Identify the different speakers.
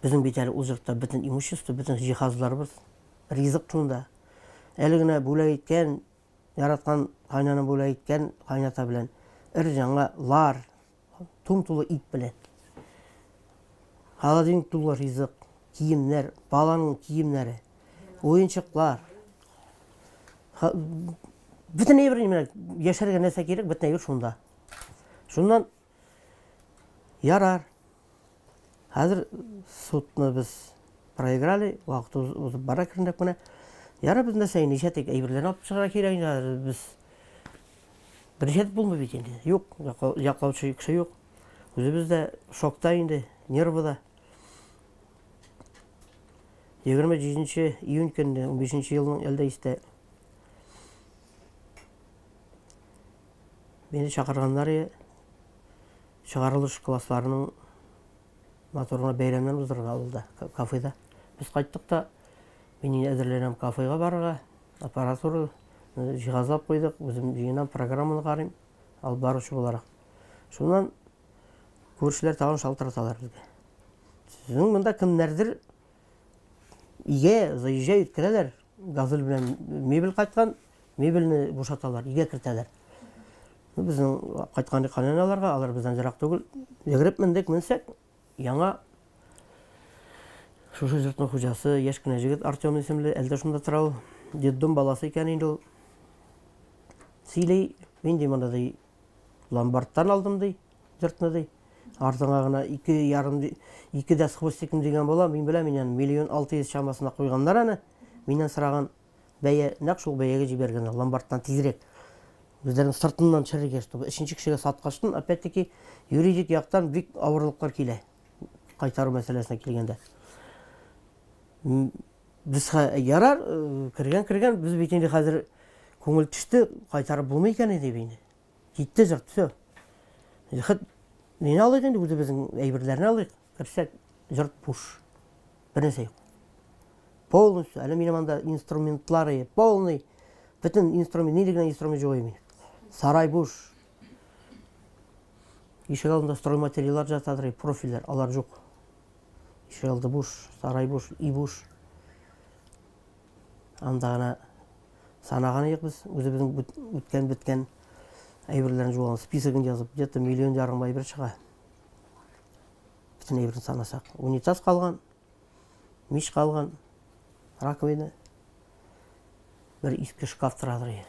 Speaker 1: Біздің бетәлі ол жұртта бүтін имущество, бүтін жиһазларыбыз, ризық тұнда. Әлігіне бөлек еткен, яратқан қайнаны бөлек еткен қайната білен, ір жаңа лар, тұм-тұлы ит білен. Холодильник тұлы ризық, киімнер, баланың киімнері, ойыншықлар. Бүтін ебір ешерге нәрсе керек, бүтін ебір шунда. Шундан ярар. Қазір сотны біз проиграли, уақыт ұзып бара кіріндік мұны. Яра біз нәрсе нешетек әйбірлерін алып шығара керейін, біз біршет болмай бетенде. Yok, яқлаушы кіші yok. Өзі бізде шокта енді, нервыда. 27 июнь күнде, 15 жылдың әлді есте мені шақырғандары шығарылыш классларының моторына бәйремнен ұздырға алды кафеда. Біз қайттық та, мен әзірленем кафеға барыға, аппаратуры жиғазлап қойдық, өзім жиынам программаны қарайым, ал барушы боларақ. Шунан көршілер тағын шалтыраталар бізге. Сіздің мұнда кімдердір иге заезжай өткірелер, газыл білен мебел қайтқан, мебеліні бошаталар, иге кіртелер. Біздің қайтқанды қаненаларға, алар бізден жырақ төгіл. Егіріп міндек мінсек, яңа шушы жұртның құжасы, ешкіне жігіт Артем есімлі, әлді шында тұрау, деддом баласы екен енді ол. Сейлей, мен дейм анадей ломбардтан алдым дей, жұртына дей. Артыңағына 2 дәс хвостикім деген бола, мен білем, менен 1,600,000 шамасына қойғандар аны, менен сұраған бәйе, нәқ шол бәйеге жіберген, ломбардтан тезірек. Біздердің сыртынан шыры кешті. Үшінші кішіге сатқаштың, опять-таки, юридик яқтан бик ауырлықлар келе. Қайтару мәселесіне келгенде. Біз ярар, кірген, біз бетінде қазір көңіл түшті, қайтарып болмай екен еді бейіне. Кетті жұрт, все. Нені алайық енді, өзі біздің әйбірлерін алайық. Кірсек, жұрт пуш. Бірнесе yok. Полностью, әлі менің анда инструментлары, полный, bütün инструмент, не деген инструмент жоқ емен. Сарай буш. Ешек алдында стройматериалдар жатадыр, профильдер, алар жоқ. Ешек алды буш, сарай буш, үй буш. Андағына санаған ек біз, өзі біздің өткен-біткен әйбірлерін жоғалған списогын жазып, где-то 1,5 миллион әйбір шыға. Бүтін әйбірін санасақ. Унитаз қалған, миш қалған, раковина, бір испке шкаф тұрадыр.